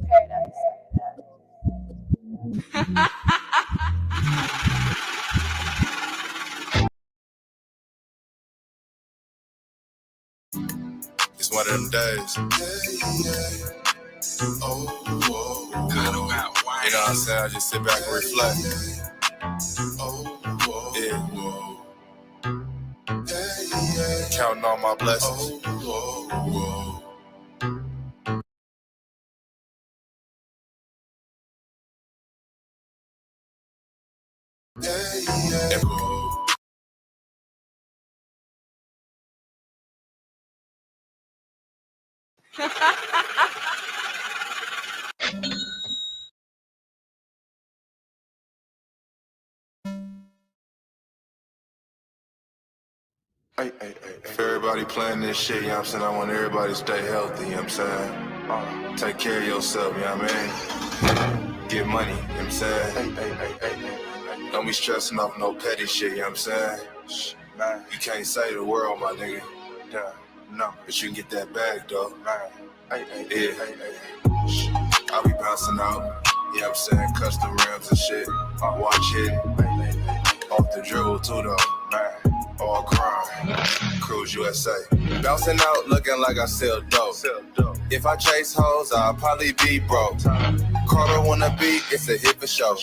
Paradise. It's one of them days. Oh, good. You know what I'm saying? I just sit back and reflect. Yeah. Counting all my blessings. For everybody playing this shit, you know what I'm saying? I want everybody to stay healthy, you know what I'm saying? Take care of yourself, you know what I mean? Get money, you know what I'm saying? Don't be stressing off no petty shit, you know what I'm saying? You can't save the world, my nigga. No, but you can get that bag, though. Yeah. I'll be bouncing out, you know what I'm saying? Custom rims and shit. Watch hitting. Off the dribble, too, though. All crime. Cruise USA. Bouncing out looking like I sell dope. If I chase hoes, I'll probably be broke. Carter wanna beat, it's a hit for show.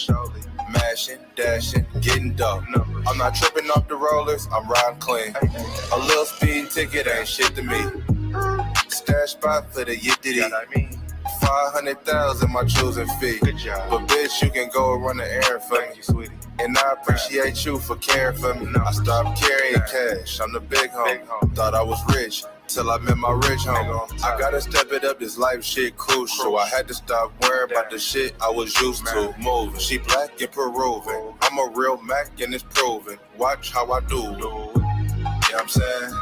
Mashing, dashing, getting dope. I'm not tripping off the rollers, I'm riding clean. A little speeding ticket ain't shit to me. Stash spot for the yittity. 500,000 my choosing fee. But bitch, you can go run the errand for me, sweetie. And I appreciate you for caring for me. I stopped carrying cash, I'm the big homie. Thought I was rich, till I met my rich homie. I gotta step it up, this life shit crucial. I had to stop worrying about the shit I was used to. Moving, she black and Peruvian. I'm a real Mac and it's proven. Watch how I do. You know what I'm saying?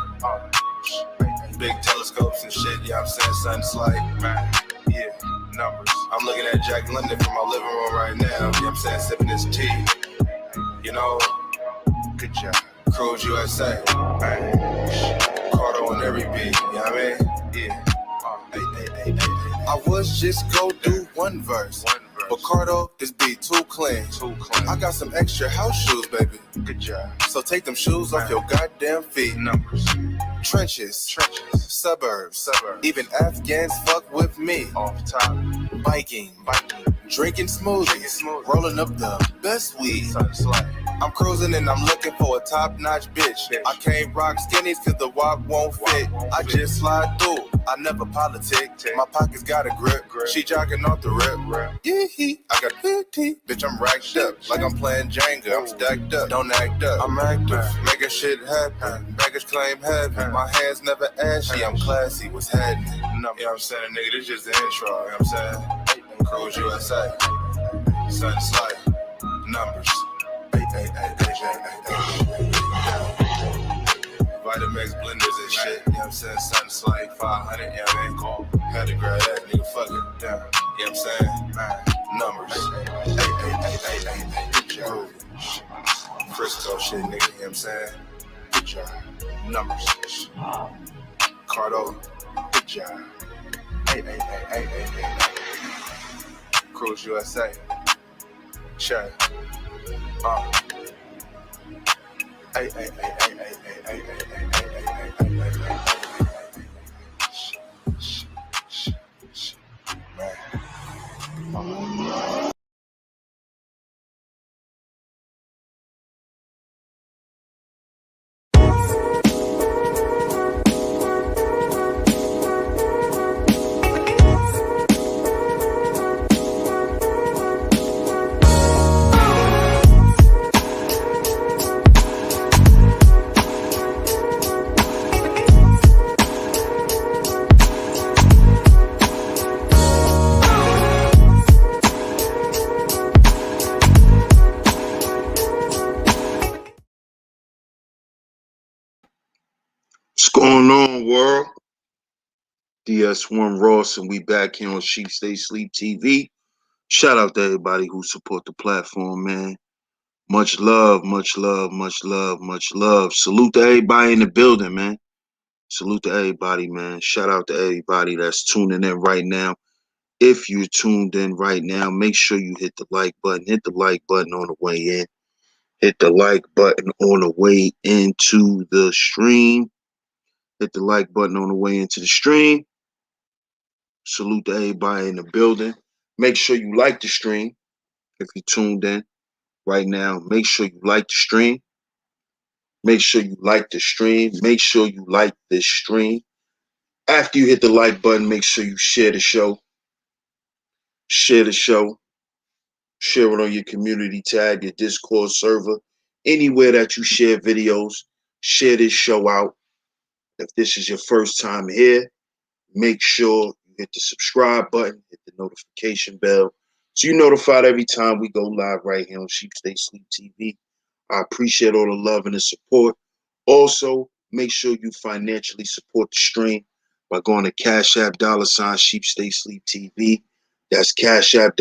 Big telescopes and shit, you know what I'm saying? Something's like, man, yeah, numbers. I'm looking at Jack London from my living room right now, you know what I'm saying? Sipping this tea, you know? Good job. Cruise USA, Carter on every beat, you know what I mean? Yeah. I was just go do one verse. But Cardo, this beat too clean. I got some extra house shoes, baby. Good job. So take them shoes off your goddamn feet. Numbers. Trenches. Suburbs. Even Afghans fuck with me. Off top. Biking. Drinking smoothies. Rolling up the best weed. I'm cruising and I'm looking for a top-notch bitch. I can't rock skinnies cause the walk won't fit. I just slide through. I never politic. My pockets got a grip. She jogging off the rip. Yeah, I got PT. Bitch, I'm racked up. Like I'm playing Jenga. I'm stacked up. Don't act up. I'm active. Making shit happen. Baggage claim heavy. My hands never ashy. I'm classy. What's happening? You know what I'm saying, nigga? This just the intro. You know what I'm saying? Cruise USA. Something slight. Numbers. Vitamix blenders and shit, you know what I'm saying? Something slight, 500, you know what I mean? Had to grab that, nigga, fuck it down. You know what I'm saying? Numbers. Frisco shit, nigga, you know what I'm saying? Good job. Numbers. Cardo. Good job. Cruise USA. Check. What's going on, world? DS1 Ross, and we back here on Sheep Stay Sleep TV. Shout out to everybody who support the platform, man. Much love, much love, much love, much love. Salute to everybody in the building, man. Salute to everybody, man. Shout out to everybody that's tuning in right now. If you're tuned in right now, make sure you hit the like button. Hit the like button on the way in. Hit the like button on the way into the stream. Hit the like button on the way into the stream. Salute to everybody in the building. Make sure you like the stream. If you're tuned in right now, make sure you like the stream. Make sure you like the stream. Make sure you like this stream. After you hit the like button, make sure you share the show. Share the show. Share it on your community tab, your Discord server, anywhere that you share videos. Share this show out. If this is your first time here, make sure you hit the subscribe button, hit the notification bell, so you're notified every time we go live right here on Sheep Stay Sleep TV. I appreciate all the love and the support. Also, make sure you financially support the stream by going to Cash App $Sheep Stay Sleep TV. That's Cash App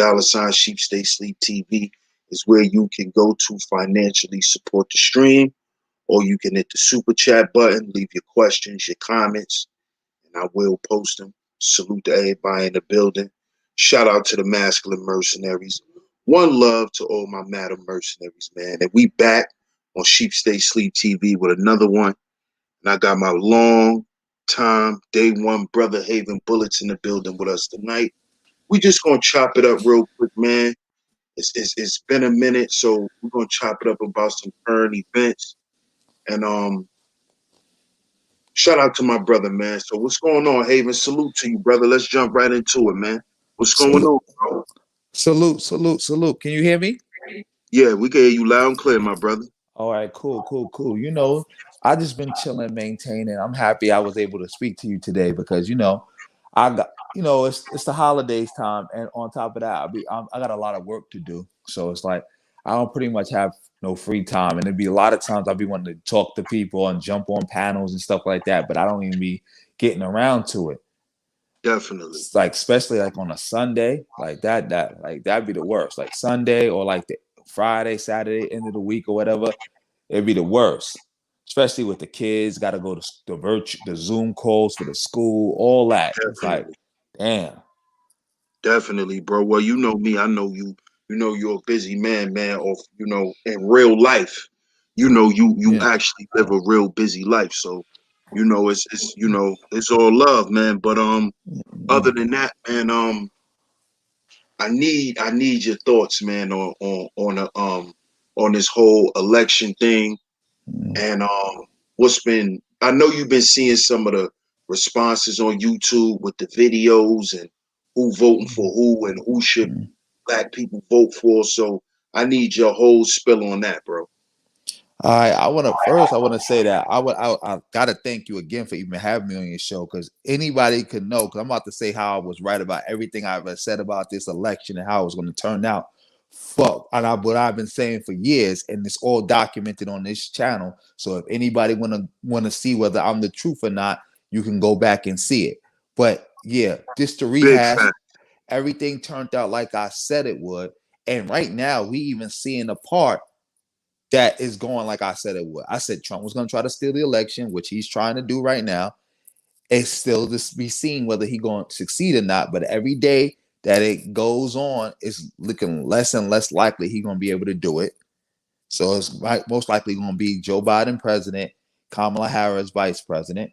$Sheep Stay Sleep TV is where you can go to financially support the stream, or you can hit the super chat button, leave your questions, your comments, and I will post them. Salute to everybody in the building. Shout out to the masculine mercenaries. One love to all my madam mercenaries, man. And we back on Sheep Stay Sleep TV with another one. And I got my long time day one brother Haven Bullets in the building with us tonight. We just gonna chop it up real quick, man. It's been a minute, so we're gonna chop it up about some current events. And shout out to my brother, man. So what's going on, Haven? Salute to you, brother. Let's jump right into it, man. What's going Salute, on, bro? salute. Can you hear me? Yeah, we can hear you loud and clear, my brother. All right, cool. I just been chilling, maintaining. I'm happy I was able to speak to you today because I got it's the holidays time, and on top of that, I got a lot of work to do. So it's like I don't pretty much have no free time, and it'd be a lot of times I'll be wanting to talk to people and jump on panels and stuff like that, but I don't even be getting around to it. Definitely. Like especially like on a Sunday, like that'd be the worst. Like Sunday or like the Friday, Saturday, end of the week or whatever, it'd be the worst. Especially with the kids, got to go to the Zoom calls for the school, all that. It's like, Definitely. damn. Definitely, bro. Well, you know me. I know you. You know you're a busy man, man. Or in real life, you Yeah. actually live a real busy life. So, it's all love, man. But other Mm, than that, man, I need your thoughts, man, on this whole election thing. mm, And I know you've been seeing some of the responses on YouTube with the videos and who voting for mm, who and who should mm. black people vote for. So I need your whole spill on that, bro. I want to say that I gotta thank you again for even having me on your show because anybody could know because I'm about to say how I was right about everything I've ever said about this election and how it was going to turn out. Fuck, what I've been saying for years, and it's all documented on this channel. So if anybody wanna see whether I'm the truth or not, you can go back and see it. But yeah, just to Big rehash, fact. everything turned out like I said it would. And right now, we even seeing the part that is going like I said it would. I said Trump was going to try to steal the election, which he's trying to do right now. It's still to be seen whether he's going to succeed or not. But every day that it goes on, it's looking less and less likely he's going to be able to do it. So it's most likely going to be Joe Biden president, Kamala Harris vice president.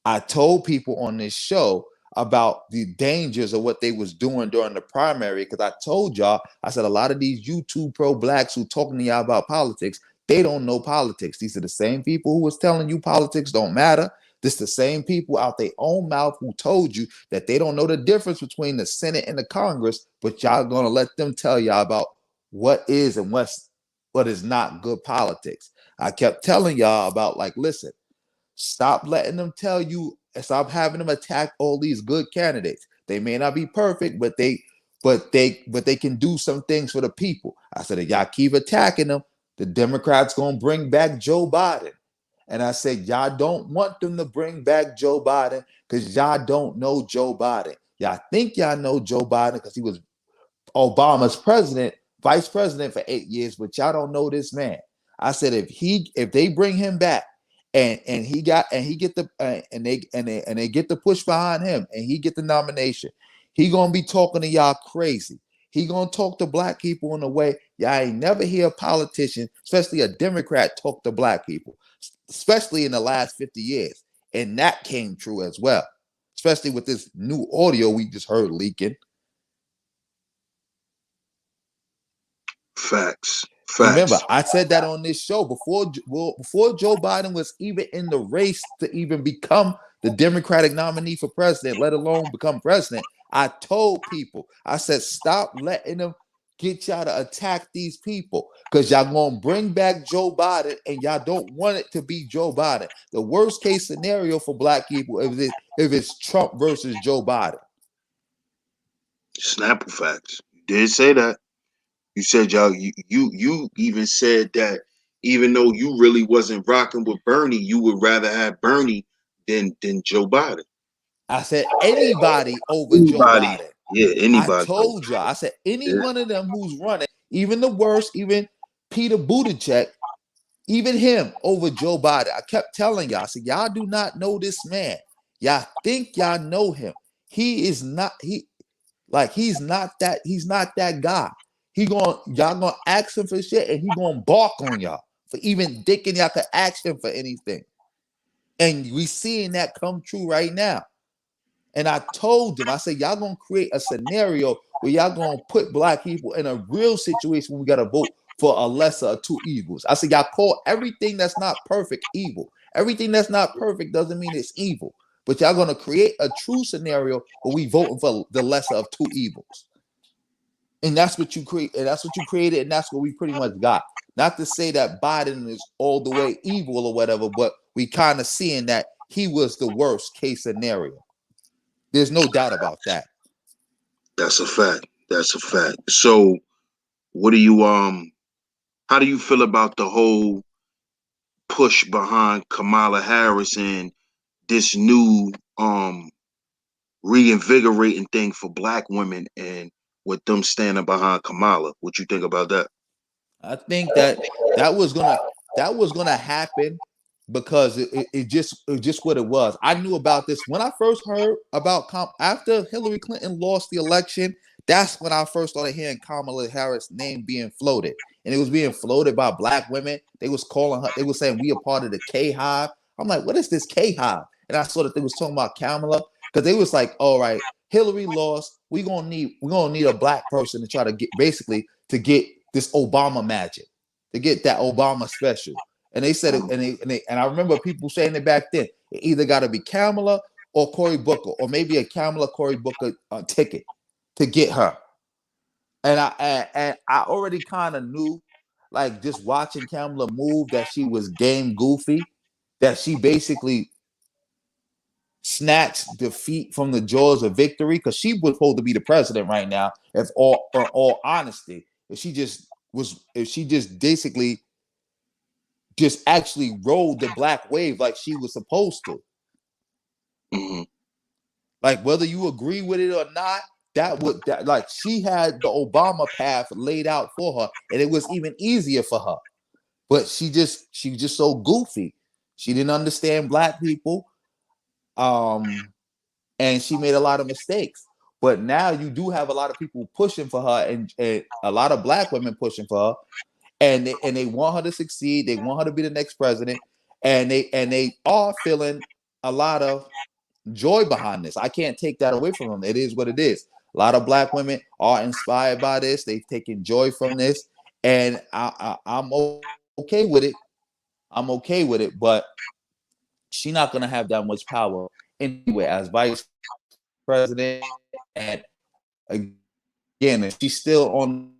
I told people on this show about the dangers of what they was doing during the primary because I told y'all, I said a lot of these YouTube pro blacks who talking to y'all about politics, they don't know politics. These are the same people who was telling you politics don't matter. This the same people out their own mouth who told you that they don't know the difference between the Senate and the Congress, but y'all gonna let them tell y'all about what is and what is not good politics. I kept telling y'all about like, listen, stop letting them tell you, stop having them attack all these good candidates. They may not be perfect, but they can do some things for the people. I said, if y'all keep attacking them, the Democrats gonna bring back Joe Biden. And I said, y'all don't want them to bring back Joe Biden because y'all don't know Joe Biden. Y'all think y'all know Joe Biden because he was Obama's vice president for 8 years, but y'all don't know this man. I said if they bring him back and he get the and they get the push behind him and he get the nomination, He gonna be talking to y'all crazy. He gonna talk to black people in a way y'all ain't never hear a politician, especially a Democrat, talk to black people, especially in the last 50 years. And that came true as well, especially with this new audio we just heard leaking. Facts. And remember, Facts. I said that on this show before Joe Biden was even in the race to even become the Democratic nominee for president, let alone become president. I told people, I said, stop letting them get y'all to attack these people because y'all gonna bring back Joe Biden and y'all don't want it to be Joe Biden. The worst case scenario for black people if it's Trump versus Joe Biden. Snapple facts. You did say that. You said y'all. You even said that even though you really wasn't rocking with Bernie, you would rather have Bernie than Joe Biden. I said anybody over Joe Anybody. Biden. Yeah, I anybody. told y'all, I said any Yeah. one of them who's running, even the worst, even Peter Buttigieg, even him over Joe Biden. I kept telling y'all, I said, y'all do not know this man. Y'all think y'all know him. He is not, he's not that guy. Y'all gonna ask him for shit and he gonna bark on y'all for even thinking y'all could ask him for anything. And we seeing that come true right now. And I told them, I said, y'all gonna create a scenario where y'all gonna put black people in a real situation when we gotta vote for a lesser of two evils. I said, y'all call everything that's not perfect evil. Everything that's not perfect doesn't mean it's evil. But y'all gonna create a true scenario where we voting for the lesser of two evils. And that's what you create, and that's what you created, and that's what we pretty much got. Not to say that Biden is all the way evil or whatever, but we kind of seeing that he was the worst case scenario. There's no doubt about that. That's a fact. That's a fact. So, what do you how do you feel about the whole push behind Kamala Harris and this new reinvigorating thing for black women and with them standing behind Kamala? What you think about that? I think that was gonna happen because it just what it was. I knew about this when I first heard about after Hillary Clinton lost the election. That's when I first started hearing Kamala Harris' name being floated, and it was being floated by black women. They was calling her. They were saying we are part of the K Hive. I'm like, what is this K Hive? And I saw that they was talking about Kamala because they was like, all right, Hillary lost. We're gonna need a black person to try to get basically to get this Obama magic, to get that Obama special. And they said it, and I remember people saying it back then. It either got to be Kamala or Cory Booker, or maybe a Kamala Cory Booker ticket to get her. And I already kind of knew, like just watching Kamala move, that she was game goofy, that she basically snatched defeat from the jaws of victory because she was supposed to be the president right now. If all honesty, if she just basically just actually rode the black wave like she was supposed to. Mm-hmm. Like whether you agree with it or not, like she had the Obama path laid out for her, and it was even easier for her. But she was just so goofy. She didn't understand black people. And she made a lot of mistakes. But now you do have a lot of people pushing for her, and a lot of black women pushing for her, and they want her to succeed. They want her to be the next president, and they are feeling a lot of joy behind this. I can't take that away from them. It is what it is. A lot of black women are inspired by this. They've taken joy from this, and I'm okay with it. I'm okay with it, but she's not gonna have that much power anyway as vice president. And again, she's still on.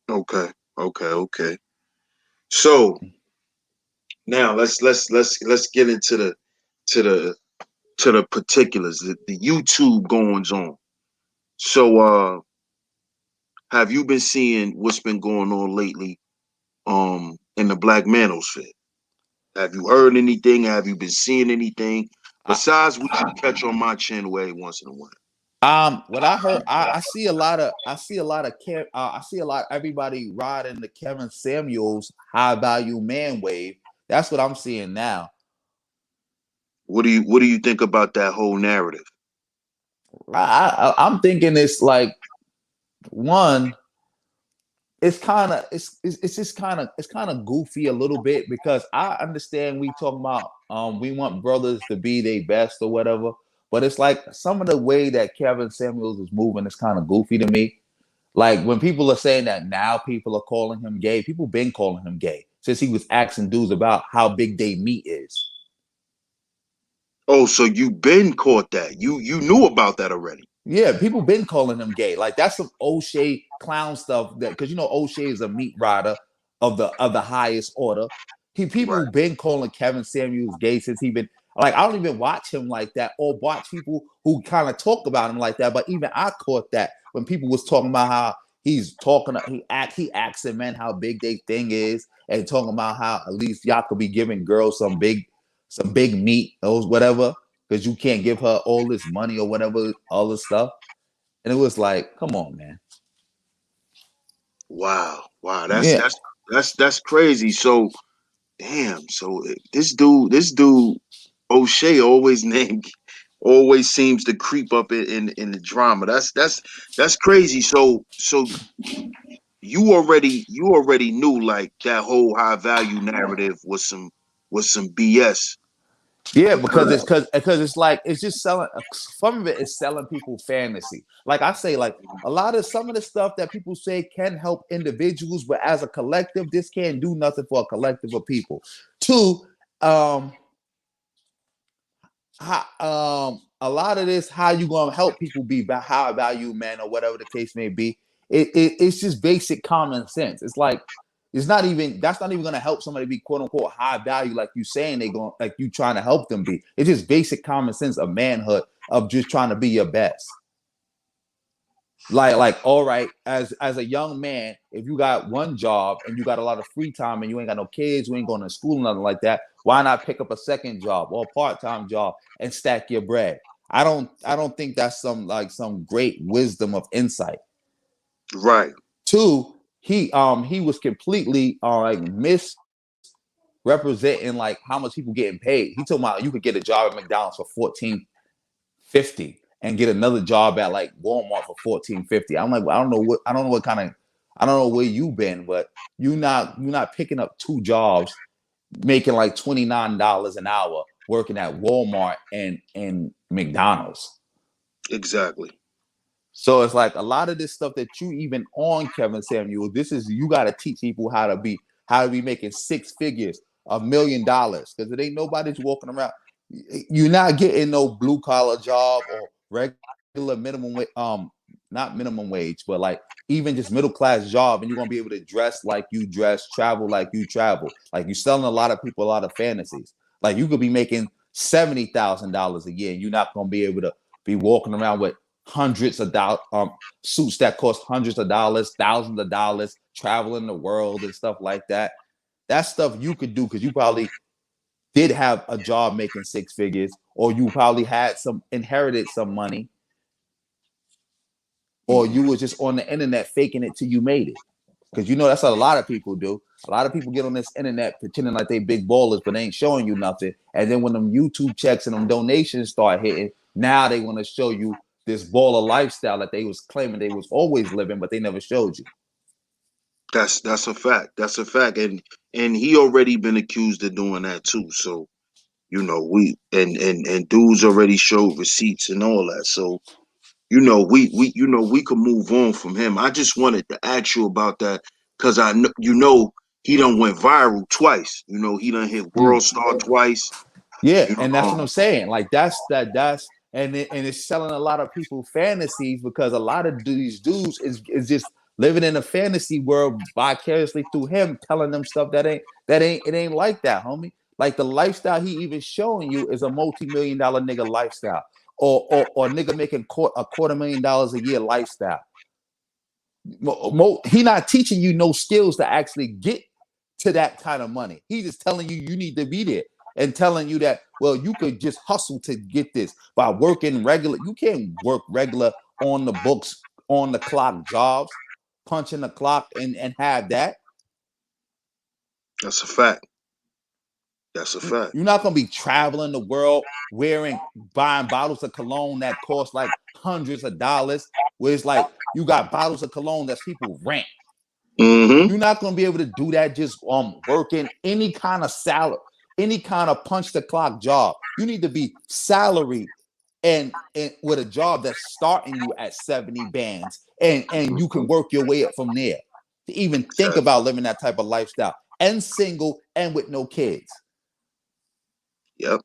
Okay. Okay. So now let's get into to the the particulars, the YouTube goings on. So have you been seeing what's been going on lately in the black manosphere? Have you heard anything? Have you been seeing anything I, besides what you catch on my channel every once in a while? what I heard, I see a lot of, I see a lot of, I see a lot everybody riding the Kevin Samuels high value man wave. That's what I'm seeing now. What do you think about that whole narrative? I'm thinking it's like one. It's just kind of goofy a little bit because I understand we talking about we want brothers to be their best or whatever, but it's like some of the way that Kevin Samuels is moving is kind of goofy to me. Like when people are saying that now people are calling him gay, people been calling him gay since he was asking dudes about how big they meat is. Oh, so you been caught that. You knew about that already. Yeah, people been calling him gay. Like that's some O'Shea clown stuff. That because you know O'Shea is a meat rider of the highest order. People Right. been calling Kevin Samuels gay since he been like I don't even watch him like that or watch people who kind of talk about him like that. But even I caught that when people was talking about how he's talking, he asking men how big they thing is and talking about how at least y'all could be giving girls some big meat or whatever because you can't give her all this money or whatever, all this stuff. And it was like, come on, man. Wow. Wow. That's Yeah. that's that's crazy. So damn. So this dude O'Shea always seems to creep up in the drama. That's crazy. So you already knew like that whole high value narrative was some BS. Yeah, because Because because it's like it's just selling. Some of it is selling people fantasy. Like I say, like a lot of some of the stuff that people say can help individuals, but as a collective, this can't do nothing for a collective of people. Two, um, a lot of this, how you gonna help people be high value men or whatever the case may be. It's just basic common sense. It's like it's not even that's not even gonna help somebody be quote unquote high value like you saying they going like you trying to help them be. It's just basic common sense of manhood of just trying to be your best. Like all right, as a young man, if you got one job and you got a lot of free time and you ain't got no kids, you ain't going to school, nothing like that, why not pick up a second job or a part-time job and stack your bread? I don't think that's some great wisdom of insight. right. Two, he was completely like misrepresenting like how much people getting paid. He told me you could get a job at McDonald's for 14.50 and get another job at like Walmart for 14.50. I'm like, well, I don't know what kind of, I don't know where you been, but you're not picking up two jobs, making like $29 an hour, working at Walmart and McDonald's. Exactly. So it's like a lot of this stuff that you even on Kevin Samuel, this is you got to teach people how to be making six figures, $1 million, because it ain't nobody's walking around. You're not getting no blue collar job or regular minimum not minimum wage, but like even just middle class job, and you're gonna be able to dress like you dress, travel like you travel. Like you're selling a lot of people a lot of fantasies. Like you could be making $70,000 a year, and you're not gonna be able to be walking around with hundreds of suits that cost hundreds of dollars, thousands of dollars, traveling the world and stuff like that. That's stuff you could do because you probably did have a job making six figures, or you probably had some inherited some money, or you were just on the internet faking it till you made it. Because you know that's what a lot of people do. A lot of people get on this internet pretending like they big ballers, but they ain't showing you nothing. And then when them YouTube checks and them donations start hitting, now they want to show you this baller lifestyle that they was claiming they was always living, but they never showed you. That's a fact. That's a fact. And he already been accused of doing that too. So, we and dudes already showed receipts and all that. So, we could move on from him. I just wanted to ask you about that because I know he done went viral twice. He done hit World Mm. Star twice. Yeah, You and that's what know, I'm saying. Like that's and it's selling a lot of people fantasies because a lot of these dudes is just living in a fantasy world vicariously through him, telling them stuff that ain't like that, homie. Like the lifestyle he even showing you is a multi-million-dollar nigga lifestyle, or nigga making a $250,000 a year lifestyle. He not teaching you no skills to actually get to that kind of money. He's just telling you you need to be there and telling you that, well, you could just hustle to get this by working regular. You can't work regular on the books, on the clock jobs, punching the clock and have that. that's a fact. That's a fact. You're not gonna be traveling the world buying bottles of cologne that cost like hundreds of dollars. Where it's like you got bottles of cologne that's people rent. Mm-hmm. You're not gonna be able to do that just working any kind of salary, any kind of punch the clock job. You need to be salaried and with a job that's starting you at 70 bands and you can work your way up from there to even think Fact. about living that type of lifestyle and single and with no kids. Yep.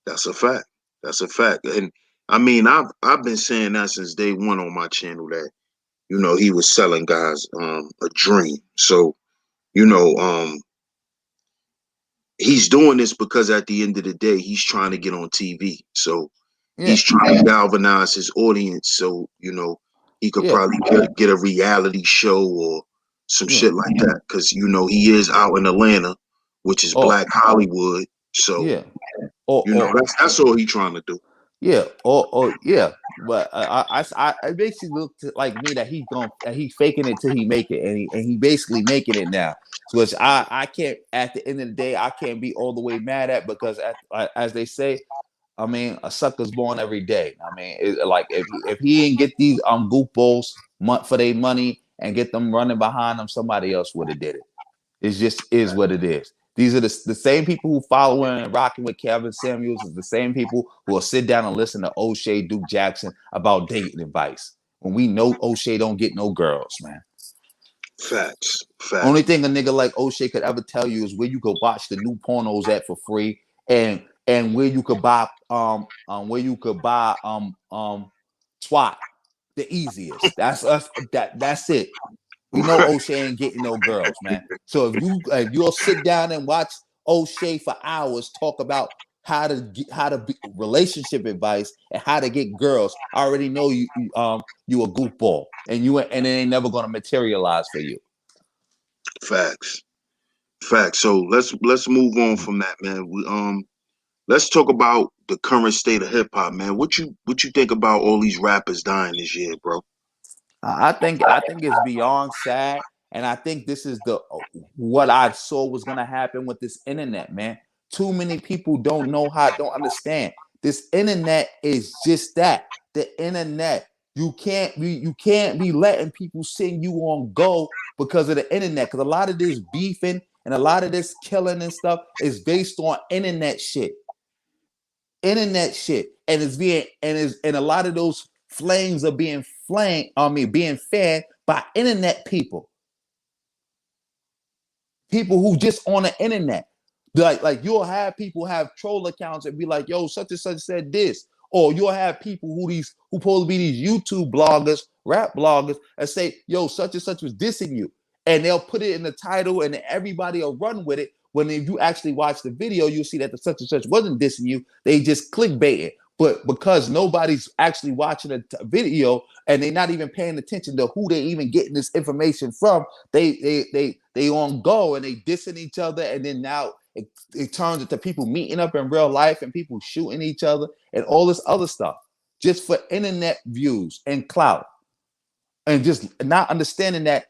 That's a fact. That's a fact. And I mean, I've been saying that since day one on my channel that, he was selling guys a dream. So, you know, he's doing this because at the end of the day, he's trying to get on TV. So Yeah, he's trying to galvanize his audience. So, he could yeah, probably get a reality show or some yeah. shit like that. Cause he is out in Atlanta, which is Oh, Black Hollywood. So, yeah. Or that's all he's trying to do. yeah, or yeah. But I basically looked like me that he's faking it till he make it, and he basically making it now. So which I can't, at the end of the day, I can't be all the way mad at, because as they say, I mean, a sucker's born every day. I mean, like if he didn't get these goofballs for their money and get them running behind them, somebody else would have did it. It just is what it is. These are the same people who following and rocking with Kevin Samuels is the same people who will sit down and listen to O'Shea Duke Jackson about dating advice when we know O'Shea don't get no girls, man. Facts. Only thing a nigga like O'Shea could ever tell you is where you could watch the new pornos at for free, and where you could buy twat the easiest. That's us. That's it. We know O'Shea ain't getting no girls, man. So if you'll sit down and watch O'Shea for hours talk about how to be relationship advice and how to get girls, I already know you a goofball, and it ain't never gonna materialize for you. Facts. Facts. So let's move on from that, man. Let's talk about the current state of hip hop, man. What you think about all these rappers dying this year, bro? I think it's beyond sad, and I think this is what I saw was gonna happen with this internet, man. Too many people don't understand. This internet is just that. The internet. You can't be letting people send you on go because of the internet. Because a lot of this beefing and a lot of this killing and stuff is based on internet shit. Internet shit, and a lot of those flames are being being fanned by internet people who just on the internet. Like you'll have people have troll accounts and be like, yo, such and such said this. Or you'll have people who supposed to be these YouTube bloggers, rap bloggers, and say, yo, such and such was dissing you. And they'll put it in the title and everybody will run with it. When if you actually watch the video, you'll see that the such and such wasn't dissing you. They just clickbaited. But because nobody's actually watching a video and they're not even paying attention to who they even getting this information from, they on go and they dissing each other, and then now it turns into people meeting up in real life and people shooting each other and all this other stuff just for internet views and clout, and just not understanding that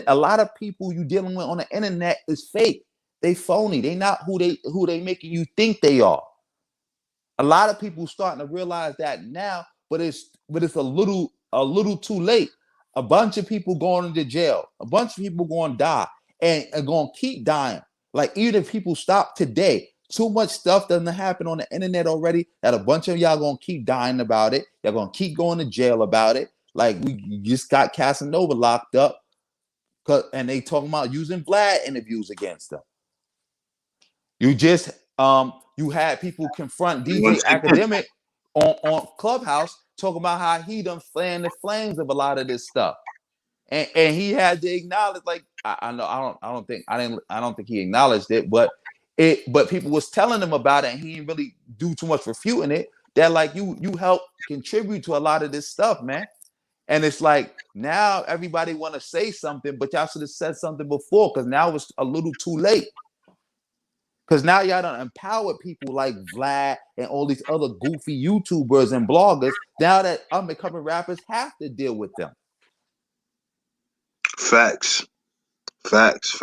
a lot of people you dealing with on the internet is fake. They phony. They not who they making you think they are. A lot of people starting to realize that now, but it's a little too late. A bunch of people going into jail. A bunch of people going to die and are going to keep dying. Like even if people stop today, too much stuff doesn't happen on the internet already that a bunch of y'all going to keep dying about it. They're going to keep going to jail about it. Like we just got Casanova locked up, and they talking about using Vlad interviews against them. You just you had people confront DJ Academic on Clubhouse talking about how he done fanned the flames of a lot of this stuff, and he had to acknowledge, like I don't think he acknowledged it, but people was telling him about it, and he didn't really do too much refuting it. That like you help contribute to a lot of this stuff, man. And it's like now everybody want to say something, but y'all should have said something before, because now it's a little too late. Because now y'all done empowered people like Vlad and all these other goofy YouTubers and bloggers. Now that up-and-coming rappers have to deal with them. Facts. Facts.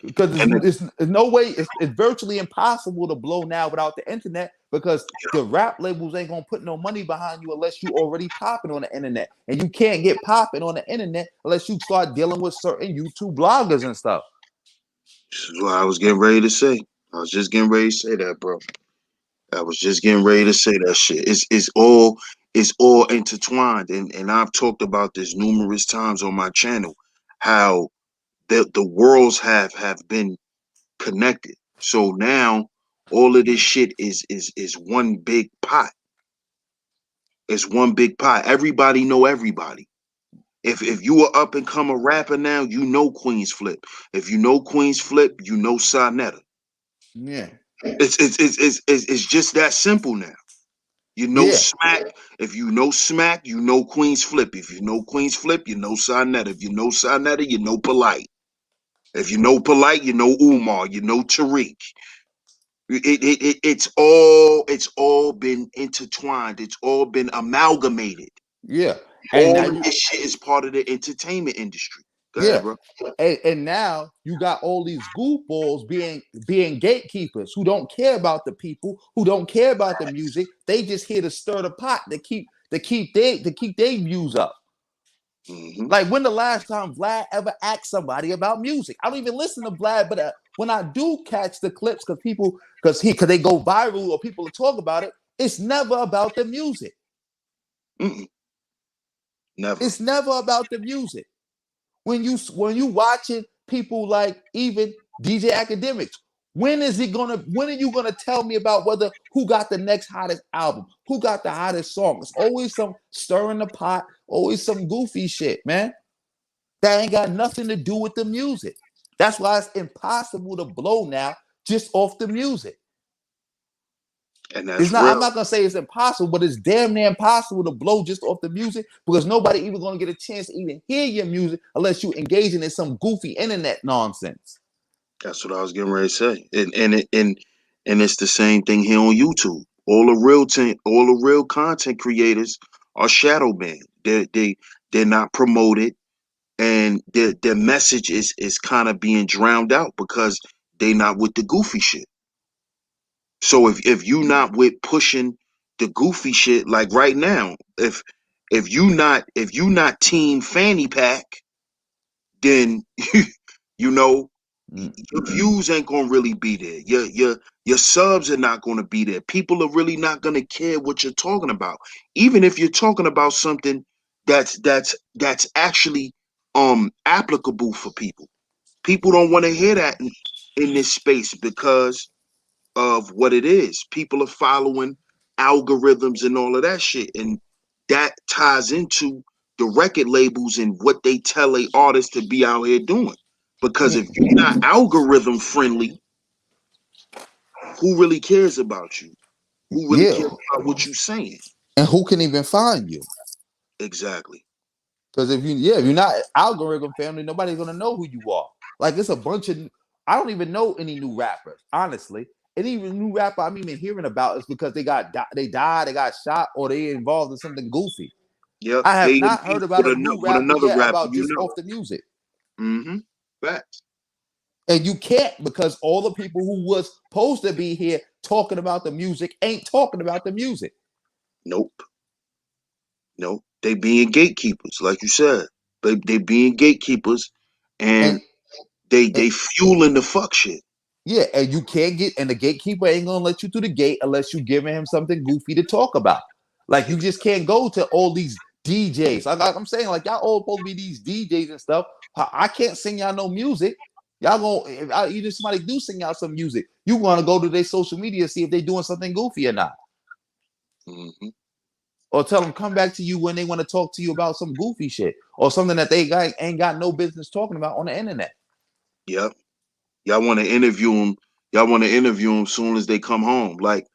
Because And it's no way, it's virtually impossible to blow now without the internet, because the rap labels ain't gonna put no money behind you unless you already popping on the internet, and you can't get popping on the internet unless you start dealing with certain YouTube bloggers and stuff. this is what I was getting ready to say. I was just getting ready to say that, bro. I was just getting ready to say that shit. It's all intertwined, and I've talked about this numerous times on my channel, how the worlds have been connected. So now all of this shit is one big pot. It's one big pot. Everybody know everybody. If you are up and come a rapper now, you know Queens Flip. If you know Queens Flip, you know Sonetta. Yeah, It's just that simple now. You know yeah, Smack. If you know Smack, you know Queens Flip. If you know Queens Flip, you know Sonetta. If you know Sonetta, you know Polite. If you know Polite, you know Umar. You know Tariq. It's all been intertwined. It's all been amalgamated. yeah. And now All of you, this shit is part of the entertainment industry. Go ahead, yeah, bro. and now you got all these goofballs being gatekeepers who don't care about the people, who don't care about the music. They just here to stir the pot to keep their views up. Hmm. Like, when the last time Vlad ever asked somebody about music? I don't even listen to Vlad, but when I do catch the clips, because they go viral or people talk about it, it's never about the music. Mm-mm. Never. It's never about the music. When you watching people like even DJ Academics, when are you gonna tell me about who got the next hottest album, who got the hottest song? It's always some stirring the pot, always some goofy shit, man. That ain't got nothing to do with the music. That's why it's impossible to blow now just off the music. And It's that's not. I'm real. not gonna say it's impossible, but it's damn near impossible to blow just off the music, because nobody even gonna get a chance to even hear your music unless you engaging in some goofy internet nonsense. That's what I was getting ready to say. And it's the same thing here on YouTube. All the real content creators are shadow banned. They're not promoted, and their message is kind of being drowned out because they not with the goofy shit. So if you not with pushing the goofy shit, like right now, if you not team fanny pack, then you know Mm. your views ain't gonna really be there. Your subs are not gonna be there. People are really not gonna care what you're talking about, even if you're talking about something that's actually applicable for people. People don't want to hear that in this space because of what it is. People are following algorithms and all of that shit, and that ties into the record labels and what they tell a artist to be out here doing. Because Yeah. if you're not algorithm friendly, who really cares about you? Who really Yeah. cares about what you're saying? And who can even find you? Exactly. Because if you're not algorithm family, nobody's gonna know who you are. Like, it's a bunch of, I don't even know any new rappers, honestly. Any new rapper I'm even hearing about is because they died, they got shot, or they involved in something goofy. Yep. I have They in not beef heard about a new with rapper another yet rapper, about you just know. off the music. Mm-hmm. Facts. And you can't, because all the people who was supposed to be here talking about the music ain't talking about the music. Nope. Nope. They being gatekeepers, like you said. They being gatekeepers, And, and they and they fueling the fuck shit. yeah, and you can't get, and the gatekeeper ain't gonna let you through the gate unless you giving him something goofy to talk about. Like, you just can't go to all these DJs. I'm saying, like, y'all all supposed to be these DJs and stuff. I can't sing y'all no music. Y'all gonna, even if somebody do sing y'all some music, you want to go to their social media, see if they doing something goofy or not, Hmm. or tell them come back to you when they want to talk to you about some goofy shit or something that ain't got no business talking about on the internet. Yep. Y'all want to interview them. Y'all want to interview them soon as they come home. Like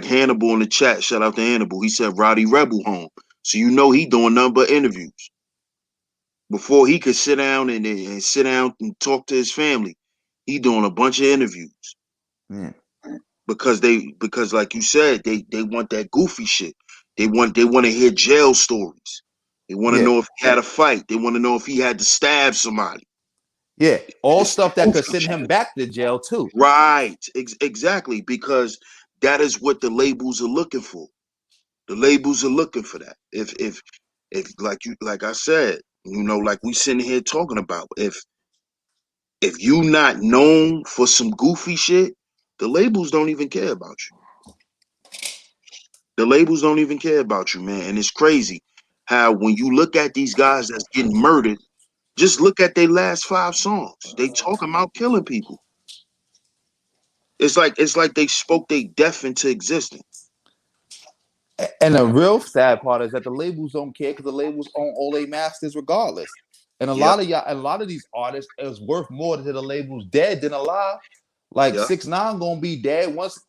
Hannibal in the chat. Shout out to Hannibal. He said Roddy Rebel home. So you know he doing nothing but interviews. Before he could sit down and sit down and talk to his family, he doing a bunch of interviews Yeah, because like you said, they want that goofy shit. They want to hear jail stories. They want to yeah, know if he had a fight. They want to know if he had to stab somebody. Yeah, all It's the stuff that could goofy send him shit. back to jail too. Right. Exactly. Because that is what the labels are looking for. The labels are looking for that. If like I said, like we sitting here talking about, if you not known for some goofy shit, the labels don't even care about you. The labels don't even care about you, man. And it's crazy how when you look at these guys that's getting murdered, just look at their last 5 songs. They talking about killing people. It's like they spoke their death into existence. And the real sad part is that the labels don't care because the labels own all their masters regardless. And a Yep, lot of y'all, a lot of these artists is worth more to the labels dead than alive. Like yep. 6ix9ine gonna be dead once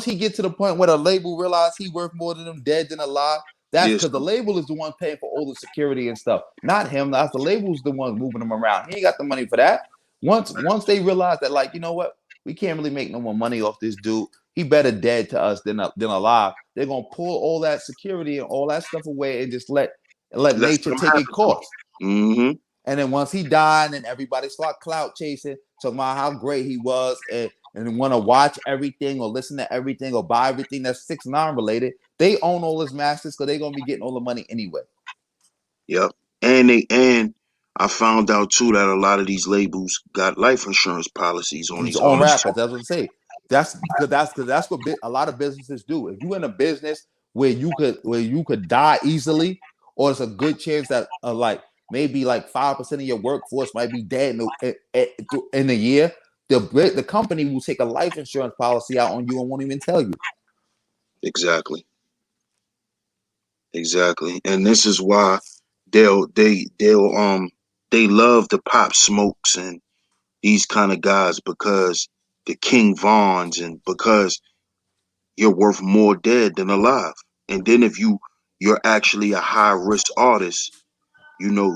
he get to the point where the label realize he worth more to them dead than alive. That's Yes, because the label is the one paying for all the security and stuff, not him. That's the label's the one moving him around. He ain't got the money for that. Once they realize that, like, you know what, we can't really make no more money off this dude. He better dead to us than alive. They're gonna pull all that security and all that stuff away and just let let nature them take its happen to course. him. Mm-hmm. And then once he died, and everybody start clout chasing, talking about how great he was, and want to watch everything or listen to everything or buy everything that's 6ix9ine related. They own all his masters, so they're gonna be getting all the money anyway. Yep. And I found out too that a lot of these labels got life insurance policies on He's these on artists. rappers. That's what I say. That's what a lot of businesses do. If you in a business where you could die easily, or it's a good chance that like maybe like 5% of your workforce might be dead in a year, the company will take a life insurance policy out on you and won't even tell you. Exactly. Exactly. And this is why they love the Pop Smokes and these kind of guys, because the King Vons, and because you're worth more dead than alive. And then if you're actually a high risk artist,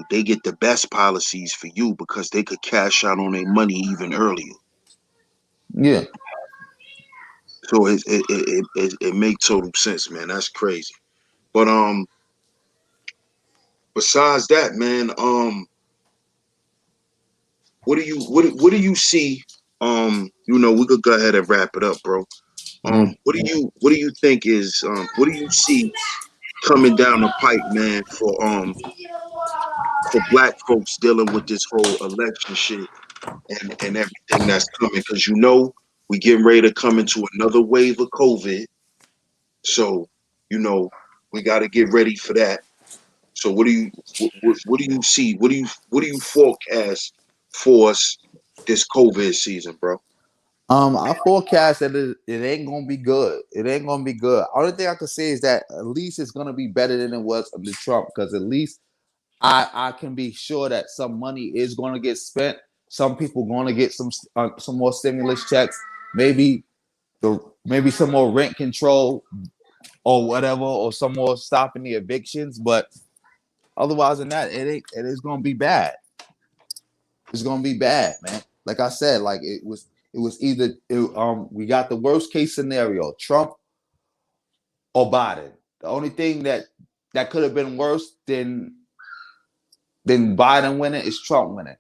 they get the best policies for you because they could cash out on their money even earlier. Yeah. So it makes total sense, man. That's crazy. But besides that, man, what do you see? We could go ahead and wrap it up, bro. Mhm. What do you think is what do you see coming down the pipe, man, for black folks dealing with this whole election shit and everything that's coming? Because we getting ready to come into another wave of COVID. So, we got to get ready for that. So what do you see? What do you forecast for us this COVID season, bro? I forecast that it ain't gonna be good. It ain't gonna be good. Only thing I can say is that at least it's gonna be better than it was under Trump, because at least I can be sure that some money is going to get spent. Some people going to get some more stimulus checks. Maybe maybe some more rent control or whatever, or some more stopping the evictions. But otherwise than that, it is going to be bad. It's going to be bad, man. Like I said, like it was either we got the worst case scenario, Trump or Biden. The only thing that could have been worse than Biden winning is Trump winning.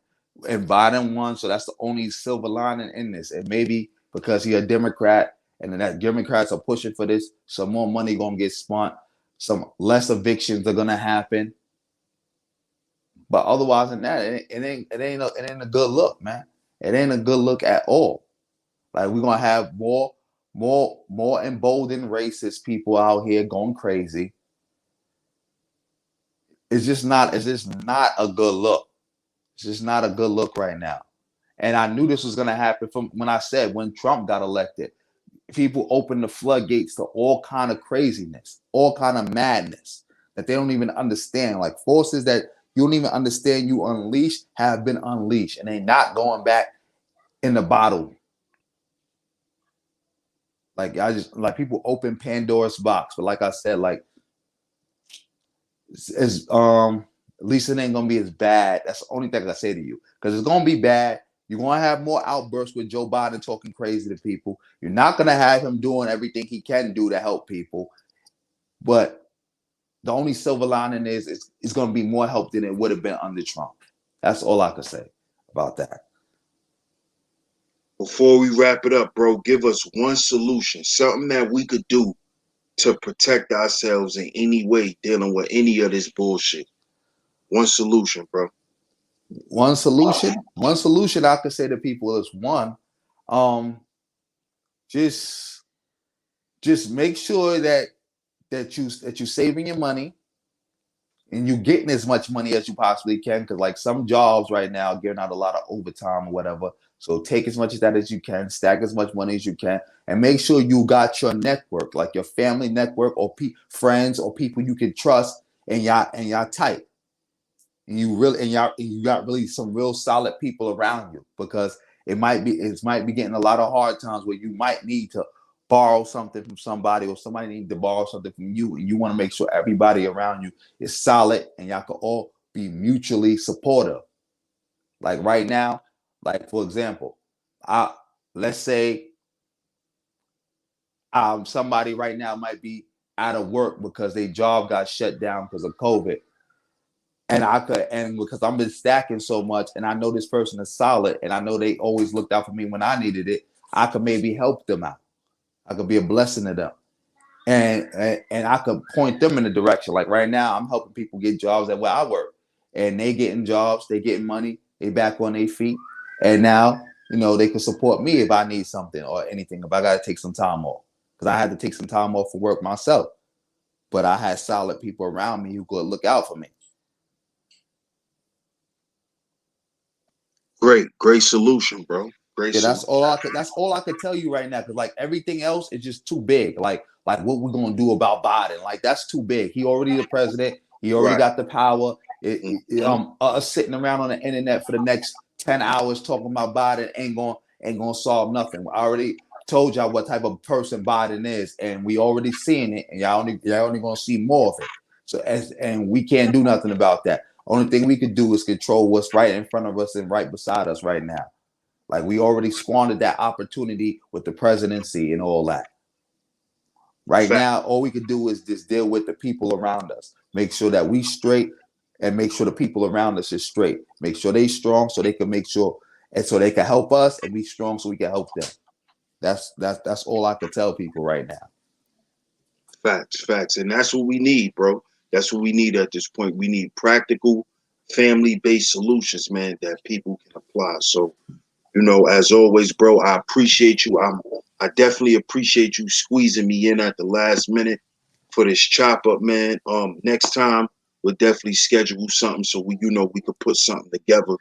And Biden won, so that's the only silver lining in this. And maybe because he's a Democrat and then that Democrats are pushing for this, some more money gonna get spent, some less evictions are gonna happen. But otherwise than that, it ain't a good look, man. It ain't a good look at all. Like we're gonna have more emboldened racist people out here going crazy. It's just not a good look. It's just not a good look right now. And I knew this was going to happen from when I said when Trump got elected. People opened the floodgates to all kind of craziness, all kind of madness that they don't even understand. Like forces that you don't even understand you unleashed have been unleashed, and they not going back in the bottle. Like I just like people open Pandora's box, but like I said, like it's at least it ain't gonna be as bad. That's the only thing I say to you, because it's gonna be bad. You're gonna have more outbursts with Joe Biden talking crazy to people. You're not gonna have him doing everything he can do to help people. But the only silver lining is it's gonna be more help than it would have been under Trump. That's all I can say about that. Before we wrap it up, bro, give us one solution, something that we could do to protect ourselves in any way dealing with any of this bullshit. One solution, bro. One solution I could say to people is one, um, just make sure that you saving your money and you getting as much money as you possibly can, because like some jobs right now are giving out a lot of overtime or whatever. So take as much of that as you can, stack as much money as you can, and make sure you got your network, like your family network or friends or people you can trust, and y'all tight. And you got really some real solid people around you, because it might be getting a lot of hard times where you might need to borrow something from somebody, or somebody need to borrow something from you, and you want to make sure everybody around you is solid and y'all can all be mutually supportive. Like right now, like for example, I let's say somebody right now might be out of work because their job got shut down because of COVID. And because I've been stacking so much, and I know this person is solid, and I know they always looked out for me when I needed it, I could maybe help them out. I could be a blessing to them, and I could point them in the direction. Like right now, I'm helping people get jobs at where I work, and they getting jobs, they getting money, they back on their feet, and now they can support me if I need something or anything. If I got to take some time off, because I had to take some time off for work myself, but I had solid people around me who could look out for me. Great solution, bro. Great Yeah, solution. that's all I could tell you right now. Cause like everything else is just too big. Like what we're gonna do about Biden? Like that's too big. He already the president. He already Right. got the power. Mm-hmm. Us sitting around on the internet for the next 10 hours talking about Biden ain't gonna solve nothing. I already told y'all what type of person Biden is, and we already seeing it, and y'all only gonna see more of it. And we can't do nothing about that. Only thing we could do is control what's right in front of us and right beside us right now. Like we already squandered that opportunity with the presidency and all that. Right Fact. now, all we could do is just deal with the people around us. Make sure that we straight, and make sure the people around us is straight. Make sure they strong so they can make sure, and so they can help us, and be strong so we can help them. That's all I could tell people right now. Facts. And that's what we need, bro. That's what we need at this point. We need practical, family-based solutions, man, that people can apply. So, as always, bro, I appreciate you. I definitely appreciate you squeezing me in at the last minute for this chop up, man. Next time we'll definitely schedule something so we could put something together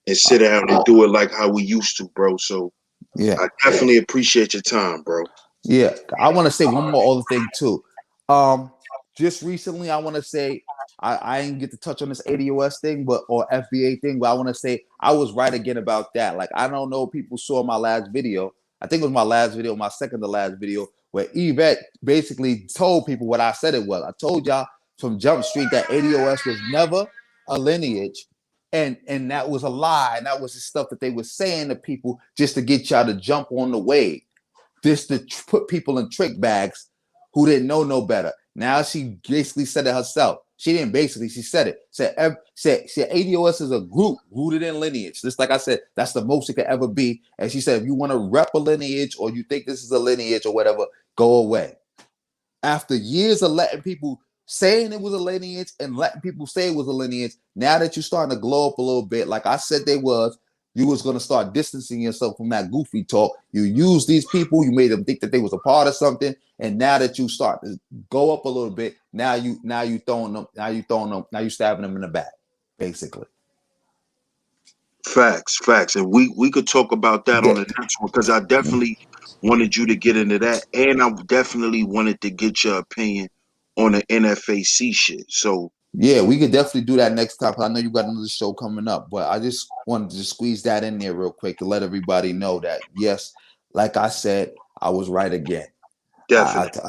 and sit down and do it like how we used to, bro. So Yeah. I definitely appreciate your time, bro. Yeah, I want to say one more other thing too. Um, just recently, I want to say I didn't get to touch on this ADOS thing, or FBA thing, but I want to say I was right again about that. Like I don't know if people saw my last video. I think it was my last video, my second to last video, where Yvette basically told people what I said it was. I told y'all from Jump Street that ADOS was never a lineage. And that was a lie. And that was the stuff that they were saying to people just to get y'all to jump on the wave, this to put people in trick bags who didn't know no better. Now she basically said it herself. She didn't basically, she said it. Said ADOS is a group rooted in lineage. Just like I said, that's the most it could ever be. And she said, if you want to rep a lineage or you think this is a lineage or whatever, go away. After years of letting people saying it was a lineage and letting people say it was a lineage, now that you're starting to glow up a little bit, like I said they was, you was going to start distancing yourself from that goofy talk. You used these people, you made them think that they was a part of something, and now that you start to go up a little bit, now you stabbing them in the back, basically. Facts. And we could talk about that on Yeah. the next one because I definitely wanted you to get into that. And I definitely wanted to get your opinion on the NFAC shit. So Yeah, we could definitely do that next time. I know you got another show coming up, but I just wanted to squeeze that in there real quick to let everybody know that, yes, like I said, I was right again. definitely.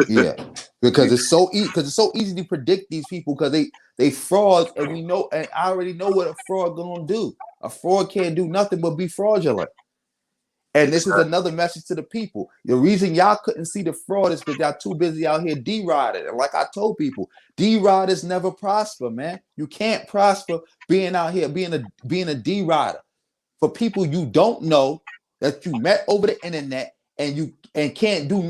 Yeah, because it's so easy to predict these people, because they frauds, and we know, and I already know what a fraud gonna do. A fraud can't do nothing but be fraudulent. And this is Exactly. another message to the people. The reason y'all couldn't see the fraud is because y'all too busy out here D-riding. And like I told people, D-riders never prosper, man. You can't prosper being out here being a D-rider. For people you don't know, that you met over the internet and can't do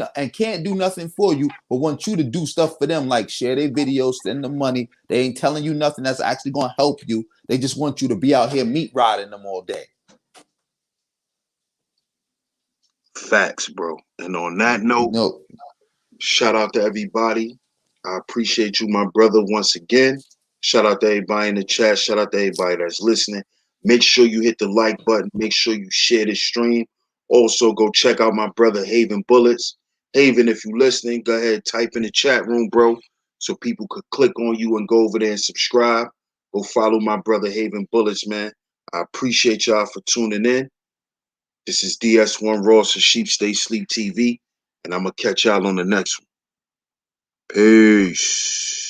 nothing for you, but want you to do stuff for them, like share their videos, send them money. They ain't telling you nothing that's actually gonna help you. They just want you to be out here meat riding them all day. Facts, bro. And on that note, No, shout out to everybody. I appreciate you, my brother, once again. Shout out to everybody in the chat. Shout out to everybody that's listening. Make sure you hit the like button. Make sure you share this stream. Also, go check out my brother Haven Bullets. Haven, if you listening, go ahead, type in the chat room, bro, so people could click on you and go over there and subscribe. Go follow my brother Haven Bullets, man. I appreciate y'all for tuning in. This is DS1 Ross of Sheep Stay Sleep TV, and I'm going to catch y'all on the next one. Peace.